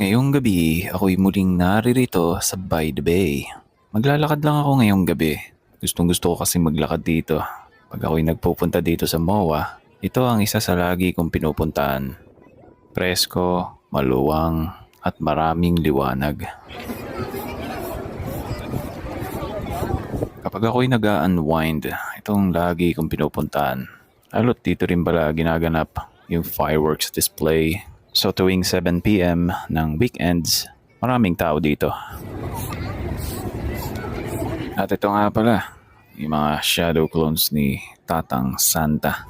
Ngayong gabi, ako'y muling naririto sa By the Bay. Maglalakad lang ako ngayong gabi. Gustong gusto ko kasi maglakad dito. Pag ako'y nagpupunta dito sa MOA, ito ang isa sa lagi kong pinupuntahan. Presko, maluwang, at maraming liwanag. Kapag ako'y nag-unwind, itong lagi kong pinupuntahan. Lalo't dito rin pala ginaganap yung fireworks display. So tuwing 7 p.m. ng weekends, maraming tao dito. At ito nga pala, yung mga shadow clones ni Tatang Santa.